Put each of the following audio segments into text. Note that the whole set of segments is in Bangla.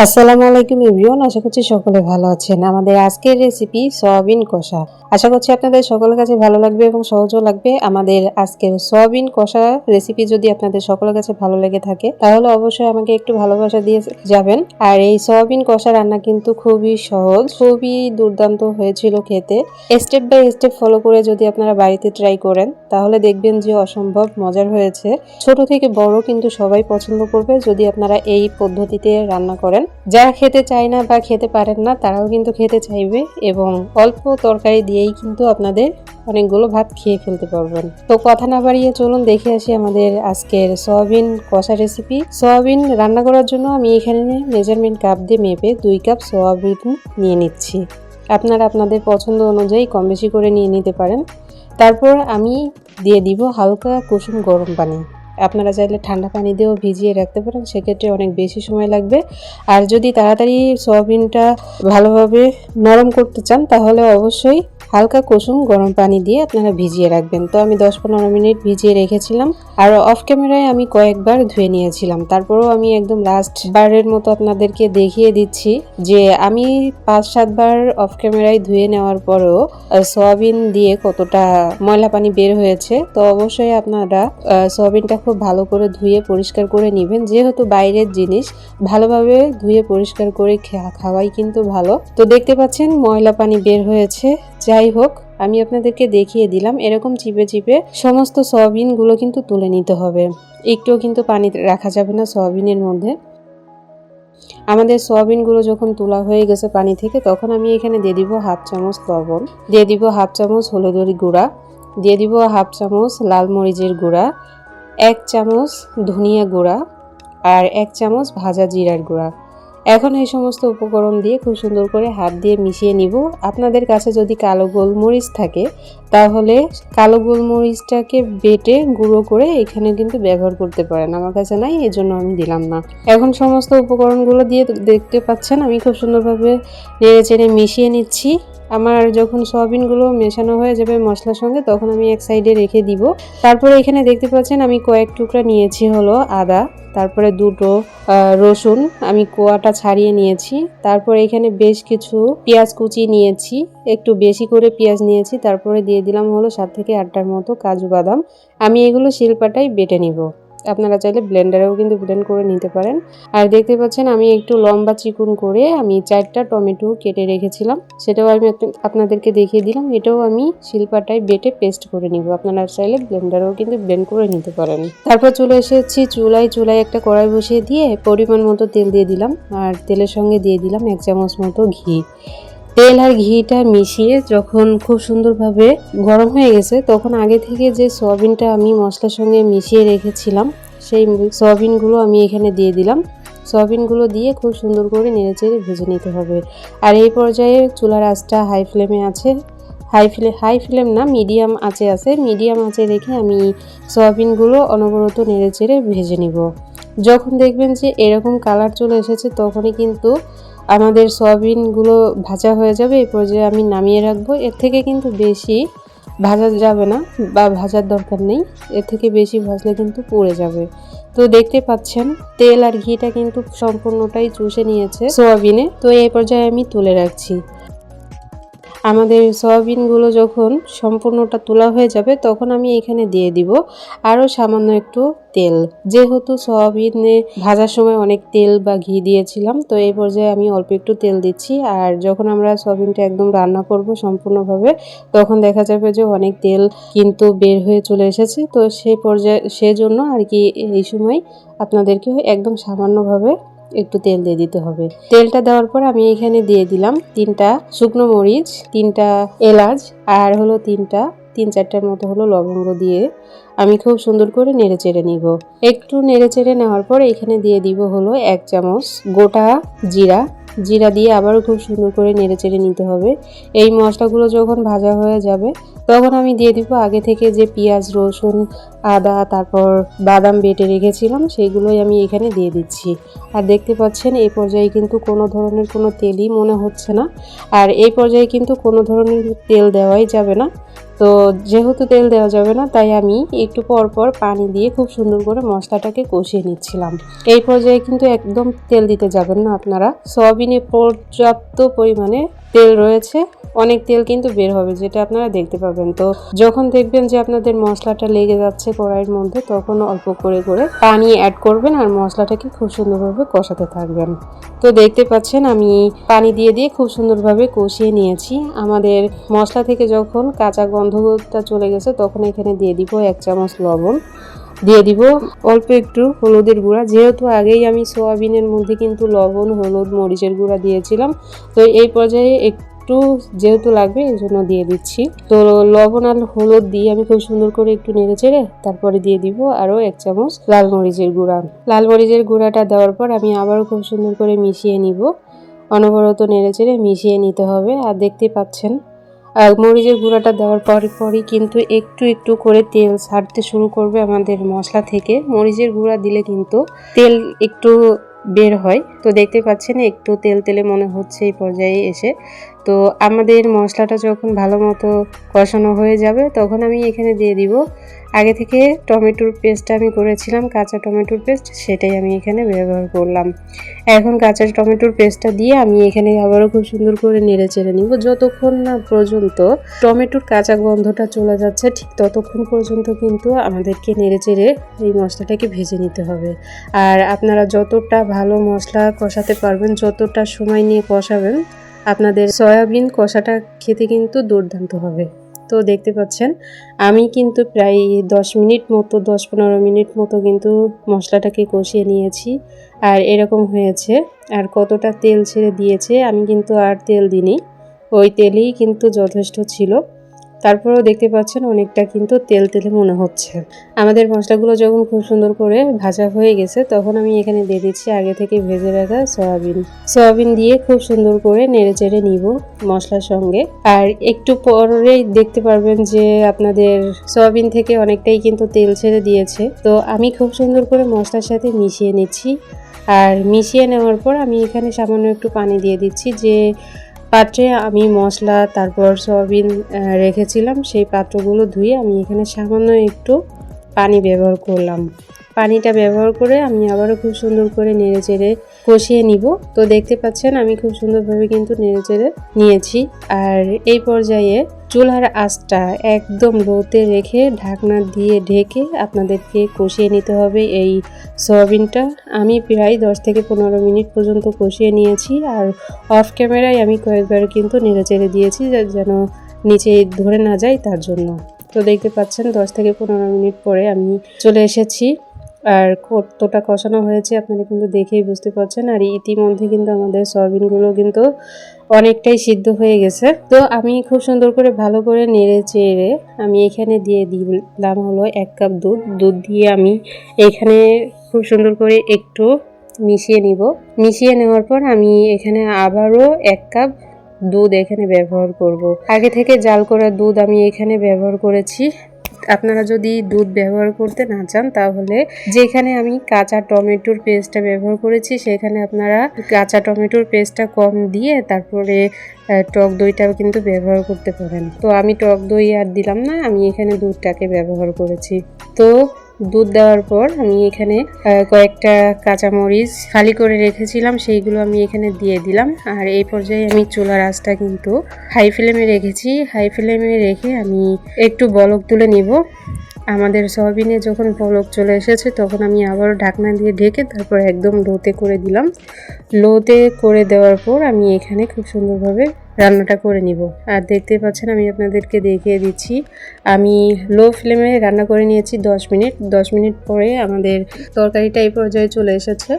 আসসালামু আলাইকুম এভরিওয়ান, আশা করছি সকলে ভালো আছেন। আমাদের আজকের রেসিপি সয়াবিন কষা। আশা করছি আপনাদের সকলের কাছে ভালো লাগবে এবং সহজও লাগবে। আমাদের আজকের সয়াবিন কষা রেসিপি যদি আপনাদের সকলের কাছে ভালো লেগে থাকে তাহলে অবশ্যই আমাকে একটু ভালোবাসা দিয়ে যাবেন। আর এই সয়াবিন কষা রান্না কিন্তু খুবই সহজ, খুবই দুর্দান্ত হয়েছিল খেতে। স্টেপ বাই স্টেপ ফলো করে যদি আপনারা বাড়িতে ট্রাই করেন তাহলে দেখবেন যে অসম্ভব মজার হয়েছে। ছোট থেকে বড় কিন্তু সবাই পছন্দ করবে যদি আপনারা এই পদ্ধতিতে রান্না করেন। যারা খেতে চায় না বা খেতে পারেন না তারাও কিন্তু খেতে চাইবে এবং অল্প তরকারি দিয়েই কিন্তু আপনাদের অনেকগুলো ভাত খেয়ে ফেলতে পারবেন। তো কথা না বাড়িয়ে চলুন দেখে আসি আমাদের আজকের সয়াবিন কষা রেসিপি। সয়াবিন রান্না করার জন্য আমি এখানে মেজারমেন্ট কাপ দিয়ে মেপে 2 কাপ সয়াবিন নিয়ে নিচ্ছি। আপনারা আপনাদের পছন্দ অনুযায়ী কম বেশি করে নিয়ে নিতে পারেন। তারপর আমি দিয়ে দিব হালকা কুসুম গরম পানি। আপনারা চাইলে ঠান্ডা পানি দিয়েও ভিজিয়ে রাখতে পারেন, সেক্ষেত্রে অনেক বেশি সময় লাগবে। আর যদি তাড়াতাড়ি সয়াবিনটা ভালোভাবে নরম করতে চান তাহলে অবশ্যই হালকা কুসুম গরম পানি দিয়ে আপনারা ভিজিয়ে রাখবেন। তো আমি 10-15 মিনিট ভিজিয়ে রেখেছিলাম আর অফ ক্যামেরায় আমি কয়েকবার ধুয়ে নিয়েছিলাম। তারপরেও আমি একদম লাস্ট বারের মতো আপনাদেরকে দেখিয়ে দিচ্ছি যে আমি 5-7 বার অফ ক্যামেরায় ধুয়ে নেওয়ার পরেও সয়াবিন দিয়ে কতটা ময়লা পানি বের হয়েছে। তো অবশ্যই আপনারা সয়াবিনটা খুব ভালো করে ধুয়ে পরিষ্কার করে নেবেন, যেহেতু বাইরের জিনিস ভালোভাবে ধুয়ে পরিষ্কার করে খাওয়াই কিন্তু ভালো। তো দেখতে পাচ্ছেন ময়লা পানি বের হয়েছে। যাই হোক, আমি আপনাদেরকে দেখিয়ে দিলাম এরকম চিপে চিপে সমস্ত সয়াবিনগুলো কিন্তু তুলে নিতে হবে। একটুও কিন্তু পানি রাখা যাবে না সয়াবিনের মধ্যে। আমাদের সয়াবিনগুলো যখন তোলা হয়ে গেছে পানি থেকে তখন আমি এখানে দিয়ে দিব 1/2 চামচ লবণ, দিয়ে দিব 1/2 চামচ হলুদের গুঁড়া, দিয়ে দিব 1/2 চামচ লাল মরিচের গুঁড়া, 1 চামচ ধনিয়া গুঁড়া আর 1 চামচ ভাজা জিরার গুঁড়া। এখন এই সমস্ত উপকরণ দিয়ে খুব সুন্দর করে হাত দিয়ে মিশিয়ে নিব। আপনাদের কাছে যদি কালো গোলমরিচ থাকে তাহলে কালো গোলমরিচটাকে বেটে গুঁড়ো করে এখানে কিন্তু ব্যবহার করতে পারেন। আমার কাছে নাই, এজন্য আমি দিলাম না। এখন সমস্ত উপকরণগুলো দিয়ে দেখতে পাচ্ছেন আমি খুব সুন্দরভাবে নেড়ে চেড়ে মিশিয়ে নিচ্ছি। আমার যখন সয়াবিনগুলো মেশানো হয়ে যাবে মশলার সঙ্গে তখন আমি এক সাইডে রেখে দিব। তারপরে এখানে দেখতে পাচ্ছেন আমি কয়েক টুকরা নিয়েছি হলো আদা, তারপরে 2টো রসুন আমি কোয়াটা ছাড়িয়ে নিয়েছি। তারপরে এখানে বেশ কিছু পেঁয়াজ কুচি নিয়েছি, একটু বেশি করে পেঁয়াজ নিয়েছি। তারপরে দিয়ে দিলাম হলো 7 থেকে 8টার মতো কাজু বাদাম। আমি এগুলো শিলপাটায় বেটে নিব। আপনারা চাইলে ব্লেন্ডারেও কিন্তু ব্লেন্ড করে নিতে পারেন। আর দেখতে পাচ্ছেন আমি একটু লম্বা চিকুন করে আমি 4টা টমেটো কেটে রেখেছিলাম, সেটাও আমি আপনাদেরকে দেখিয়ে দিলাম। এটাও আমি শিলপাটায় বেটে পেস্ট করে নিব। আপনারা চাইলে ব্লেন্ডারেও কিন্তু ব্লেন্ড করে নিতে পারেন। তারপর চলে এসেছি চুলায় একটা কড়াই বসিয়ে দিয়ে পরিমাণ মতো তেল দিয়ে দিলাম আর তেলের সঙ্গে দিয়ে দিলাম 1 চামচ মতো ঘি। তেল আর ঘিটা মিশিয়ে যখন খুব সুন্দরভাবে গরম হয়ে গেছে তখন আগে থেকে যে সয়াবিনটা আমি মশলার সঙ্গে মিশিয়ে রেখেছিলাম সেই সয়াবিনগুলো আমি এখানে দিয়ে দিলাম। সয়াবিনগুলো দিয়ে খুব সুন্দর করে নেড়েচেড়ে ভেজে নিতে হবে। আর এই পর্যায়ে চুলার আঁচটা হাই ফ্লেমে আছে, হাই ফ্লেম না মিডিয়াম আঁচে আছে। মিডিয়াম আঁচে রেখে আমি সয়াবিনগুলো অনবরত নেড়েচেড়ে ভেজে নিব। যখন দেখবেন যে এরকম কালার চলে এসেছে তখনই কিন্তু আমাদের সয়াবিনগুলো ভাজা হয়ে যাবে। এই পর্যায়ে আমি নামিয়ে রাখবো। এর থেকে কিন্তু বেশি ভাজা যাবে না বা ভাজার দরকার নেই, এর থেকে বেশি ভাজলে কিন্তু পুড়ে যাবে। তো দেখতে পাচ্ছেন তেল আর ঘিটা কিন্তু সম্পূর্ণটাই চুষে নিয়েছে সয়াবিনে। তো এই পর্যায়ে আমি তুলে রাখছি। আমাদের সয়াবিনগুলো যখন সম্পূর্ণটা তোলা হয়ে যাবে তখন আমি এখানে দিয়ে দিব আরও সামান্য একটু তেল। যেহেতু সয়াবিনে ভাজার সময় অনেক তেল বা ঘি দিয়েছিলাম, তো এই পর্যায়ে আমি অল্প একটু তেল দিচ্ছি। আর যখন আমরা সয়াবিনটা একদম রান্না করব সম্পূর্ণভাবে তখন দেখা যাবে যে অনেক তেল কিন্তু বের হয়ে চলে এসেছে। তো সেই পর্যায়ে সেজন্য আর কি এই সময় আপনাদেরকে একদম সামান্যভাবে একটু তেল দিয়ে দিতে হবে। তেলটা দেওয়ার পর আমি এখানে দিয়ে দিলাম 3টা শুকনো মরিচ, 3টা এলাচ আর হলো 3-4টার মতো হলো লবঙ্গ দিয়ে আমি খুব সুন্দর করে নেড়েচেড়ে নিব। একটু নেড়েচেড়ে নেওয়ার পর এখানে দিয়ে দিব হলো 1 চামচ গোটা জিরা দিয়ে আবারও খুব সুন্দর করে নেড়েচেড়ে নিতে হবে। এই মশলাগুলো যখন ভাজা হয়ে যাবে তখন আমি দিয়ে দিব আগে থেকে যে পেঁয়াজ, রসুন, আদা তারপর বাদাম বেটে রেখেছিলাম সেইগুলোই আমি এখানে দিয়ে দিচ্ছি। আর দেখতে পাচ্ছেন এই পর্যায়ে কিন্তু কোনো ধরনের কোনো তেলই মনে হচ্ছে না। আর এই পর্যায়ে কিন্তু কোনো ধরনের তেল দেওয়াই যাবে না। তো যেহেতু তেল দেওয়া যাবে না, তাই আমি একটু পর পর পানি দিয়ে খুব সুন্দর করে মশলাটাকে কষিয়ে নিচ্ছিলাম। এই পর্যায়ে কিন্তু একদম তেল দিতে যাবেন না আপনারা। সয়াবিনে পর্যাপ্ত পরিমাণে তেল রয়েছে, অনেক তেল কিন্তু বের হবে, যেটা আপনারা দেখতে পাবেন। তো যখন দেখবেন যে আপনাদের মশলাটা লেগে যাচ্ছে কড়াইয়ের মধ্যে, তখন অল্প করে করে পানি অ্যাড করবেন আর মশলাটাকে খুব সুন্দরভাবে কষাতে থাকবেন। তো দেখতে পাচ্ছেন আমি পানি দিয়ে দিয়ে খুব সুন্দরভাবে কষিয়ে নিয়েছি। আমাদের মশলা থেকে যখন কাঁচা গন্ধটা চলে গেছে, তখন এখানে দিয়ে দিব 1 চামচ লবণ, দিয়ে দিব অল্প একটু হলুদের গুঁড়া। যেহেতু আগেই আমি সোয়াবিনের মধ্যে কিন্তু লবণ, হলুদ, মরিচের গুঁড়া দিয়েছিলাম, তো এই পর্যায়ে একটু যেহেতু লাগবে এই জন্য দিয়ে দিচ্ছি। তো লবণ আর হলুদ দিয়ে আমি খুব সুন্দর করে একটু নেড়ে চেড়ে তারপরে দিয়ে দিব আরও 1 চামচ লাল মরিচের গুঁড়া। লাল মরিচের গুঁড়াটা দেওয়ার পর আমি আবারও খুব সুন্দর করে মিশিয়ে নিব। অনবরত নেড়ে চেড়ে মিশিয়ে নিতে হবে। আর দেখতে পাচ্ছেন মরিচের গুঁড়াটা দেওয়ার পরই কিন্তু একটু একটু করে তেল ছাড়তে শুরু করবে আমাদের মশলা থেকে। মরিচের গুঁড়া দিলে কিন্তু তেল একটু বের হয়। তো দেখতে পাচ্ছেন একটু তেল তেলে মনে হচ্ছে এই পর্যায়ে এসে। তো আমাদের মশলাটা যখন ভালো মতো কষানো হয়ে যাবে, তখন আমি এখানে দিয়ে দিব আগে থেকে টমেটোর পেস্টটা আমি করেছিলাম, কাঁচা টমেটোর পেস্ট, সেটাই আমি এখানে ব্যবহার করলাম। এখন কাঁচা টমেটোর পেস্টটা দিয়ে আমি এখানে আবারও খুব সুন্দর করে নেড়ে চেড়ে নিব। যতক্ষণ না পর্যন্ত টমেটোর কাঁচা গন্ধটা চলে যাচ্ছে, ঠিক ততক্ষণ পর্যন্ত কিন্তু আমাদেরকে নেড়ে চেড়ে এই মশলাটাকে ভেজে নিতে হবে। আর আপনারা যতটা ভালো মশলা কষাতে পারবেন, যতটা সময় নিয়ে কষাবেন, আপনাদের সয়াবিন কষাটা খেতে কিন্তু দুর্দান্ত হবে। তো দেখতে পাচ্ছেন আমি কিন্তু প্রায় 10-15 মিনিট মতো কিন্তু মশলাটাকে কষিয়ে নিয়েছি। আর এরকম হয়েছে। আর কতটা তেল ছেড়ে দিয়েছে, আমি কিন্তু আর তেল দিইনি, ওই তেলই কিন্তু যথেষ্ট ছিল। তারপরেও দেখতে পাচ্ছেন অনেকটা কিন্তু তেল তেলে মনে হচ্ছে। আমাদের মশলাগুলো যখন খুব সুন্দর করে ভাজা হয়ে গেছে, তখন আমি এখানে দিয়ে দিচ্ছি আগে থেকে ভেজে রাখা সয়াবিন দিয়ে খুব সুন্দর করে নেড়ে চেড়ে নিব মশলার সঙ্গে। আর একটু পরেই দেখতে পারবেন যে আপনাদের সয়াবিন থেকে অনেকটাই কিন্তু তেল ছেড়ে দিয়েছে। তো আমি খুব সুন্দর করে মশলার সাথে মিশিয়ে নিচ্ছি। আর মিশিয়ে নেওয়ার পর আমি এখানে সামান্য একটু পানি দিয়ে দিচ্ছি। যে পাত্রে আমি মশলা তারপর সয়াবিন রেখেছিলাম, সেই পাত্রগুলো ধুয়ে আমি এখানে সামান্য একটু পানি ব্যবহার করলাম। পানিটা ব্যবহার করে আমি আবারও খুব সুন্দর করে নেড়ে চেড়ে কষিয়ে নিব। তো দেখতে পাচ্ছেন আমি খুব সুন্দরভাবে কিন্তু নেড়ে চেড়ে নিয়েছি। আর এই পর্যায়ে চুলার আঁচটা একদম লোতে রেখে ঢাকনা দিয়ে ঢেকে আপনাদেরকে কষিয়ে নিতে হবে এই সয়াবিনটা। আমি প্রায় 10-15 মিনিট পর্যন্ত কষিয়ে নিয়েছি। আর অফ ক্যামেরায় আমি কয়েকবার কিন্তু নেড়ে চেড়ে দিয়েছি যেন নিচে ধরে না যায় তার জন্য। তো দেখতে পাচ্ছেন 10-15 মিনিট পরে আমি চলে এসেছি। আর কতটা কষানো হয়েছে আপনারা কিন্তু দেখেই বুঝতে পারছেন। আর ইতিমধ্যে কিন্তু আমাদের সয়াবিনগুলো কিন্তু অনেকটাই সিদ্ধ হয়ে গেছে। তো আমি খুব সুন্দর করে ভালো করে নেড়ে চেড়ে আমি এখানে দিয়ে দিলাম হলো 1 কাপ দুধ দিয়ে আমি এখানে খুব সুন্দর করে একটু মিশিয়ে নিব। মিশিয়ে নেওয়ার পর আমি এখানে আবারও 1 কাপ দুধ এখানে ব্যবহার করব। আগে থেকে জাল করা দুধ আমি এখানে ব্যবহার করেছি। আপনারা যদি দুধ ব্যবহার করতে না চান, তাহলে যেখানে আমি কাঁচা টমেটোর পেস্টটা ব্যবহার করেছি, সেখানে আপনারা কাঁচা টমেটোর পেস্টটা কম দিয়ে তারপরে টক দইটাও কিন্তু ব্যবহার করতে পারেন। তো আমি টক দই আর দিলাম না, আমি এখানে দুধটাকে ব্যবহার করেছি। তো দুধ দেওয়ার পর আমি এখানে কয়েকটা কাঁচামরিচ খালি করে রেখেছিলাম, সেইগুলো আমি এখানে দিয়ে দিলাম। আর এই পর্যায়ে আমি চুলার আঁচটা কিন্তু হাই ফ্লেমে রেখেছি। হাই ফ্লেমে রেখে আমি একটু বলক তুলে নিব। আমাদের সয়াবিনে যখন বলক চলে এসেছে, তখন আমি আবারও ঢাকনা দিয়ে ঢেকে তারপর একদম লোতে করে দিলাম। লোতে করে দেওয়ার পর আমি এখানে খুব সুন্দরভাবে রান্নাটা করে নিব। আর দেখতে পাচ্ছেন আমি আপনাদেরকে দেখিয়ে দিচ্ছি, আমি লো ফ্লেমে রান্না করে নিয়েছি 10 মিনিট। 10 মিনিট পরে আমাদের তরকারিটা এই পর্যায়ে চলে এসেছে।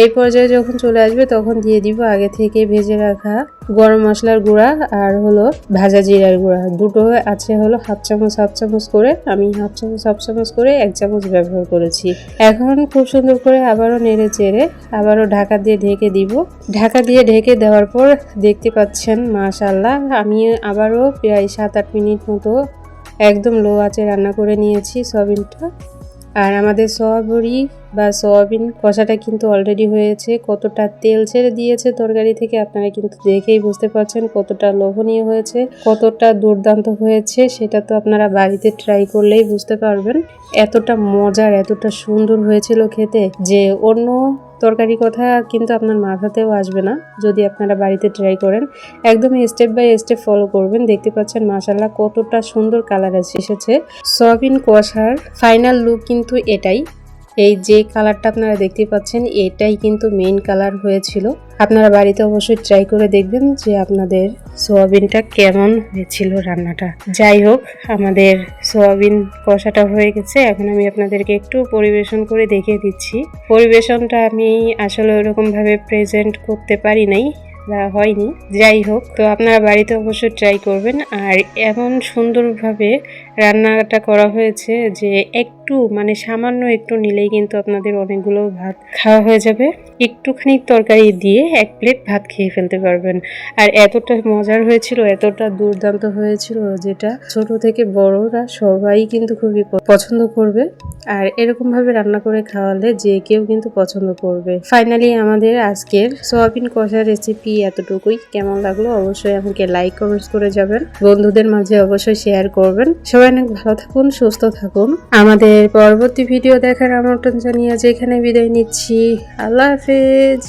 এই পর্যায়ে যখন চলে আসবে, তখন দিয়ে দিব আগে থেকে ভেজে রাখা গরম মশলার গুঁড়া আর হলো ভাজা জিরার গুঁড়া। দুটো আছে হলো হাফ চামচ করে, আমি হাফ চামচ করে 1 চামচ ব্যবহার করেছি। এখন খুব সুন্দর করে আবারও নেড়ে চেড়ে আবারও ঢাকা দিয়ে ঢেকে দিব। ঢাকা দিয়ে ঢেকে দেওয়ার পর দেখতে পাচ্ছেন মাশাআল্লাহ, আমি আবারও প্রায় 7-8 মিনিট মতো একদম লো আঁচে রান্না করে নিয়েছি সয়াবিনটা। আর আমাদের সয়াবড়ি বা সয়াবিন কষাটা কিন্তু অলরেডি হয়েছে। কতটা তেল ছেড়ে দিয়েছে তরকারি থেকে আপনারা কিন্তু দেখেই বুঝতে পারছেন কতটা লোভনীয় হয়েছে, কতটা দুর্দান্ত হয়েছে। সেটা তো আপনারা বাড়িতে ট্রাই করলেই বুঝতে পারবেন। এতটা মজার, এতটা সুন্দর হয়েছিল খেতে যে অন্য তরকারি কথা কিন্তু আপনার মাথাতেও আসবে না যদি আপনারা বাড়িতে ট্রাই করেন। একদমই স্টেপ বাই স্টেপ ফলো করবেন। দেখতে পাচ্ছেন মাশাআল্লাহ কতটা সুন্দর কালার এসেছে। সয়াবিন কষার ফাইনাল লুক কিন্তু এটাই। এই যে কালারটা আপনারা দেখতে পাচ্ছেন এটাই কিন্তু মেইন কালার হয়েছিল। আপনারা বাড়িতে অবশ্যই ট্রাই করে দেখবেন যে আপনাদের সোয়াবিনটা কেমন হয়েছিল রান্নাটা। যাই হোক, আমাদের সোয়াবিন কষাটা হয়ে গেছে। এখন আমি আপনাদেরকে একটু পরিবেশন করে দেখিয়ে দিচ্ছি। পরিবেশনটা আমি আসলে ওরকম ভাবে প্রেজেন্ট করতে পারি নাই, হয়নি। যাই হোক, তো আপনারা বাড়িতে অবশ্যই ট্রাই করবেন। আর এমন সুন্দরভাবে রান্নাটা করা হয়েছে যে একটু মানে সামান্য একটু নিলেই কিন্তু আপনাদের অনেকগুলো ভাত খাওয়া হয়ে যাবে। একটুখানি তরকারি দিয়ে এক প্লেট ভাত খেয়ে ফেলতে পারবেন। আর এতটা মজার হয়েছিল, এতটা দুর্দান্ত হয়েছিল যেটা ছোট থেকে বড়রা সবাই কিন্তু খুবই পছন্দ করবে। আর এরকম ভাবে রান্না করে খাওয়ালে যে কেউ কিন্তু পছন্দ করবে। ফাইনালি আমাদের আজকের সয়াবিন কষা রেসিপি এতটুকুই। কেমন লাগলো অবশ্যই আমাকে লাইক কমেন্টস করে যাবেন, বন্ধুদের মাঝে অবশ্যই শেয়ার করবেন। সবাই অনেক ভালো থাকুন, সুস্থ থাকুন। আমাদের পরবর্তী ভিডিও দেখার আমন্ত্রণ জানিয়ে আজ এখানে বিদায় নিচ্ছি। আল্লাহ হাফেজ।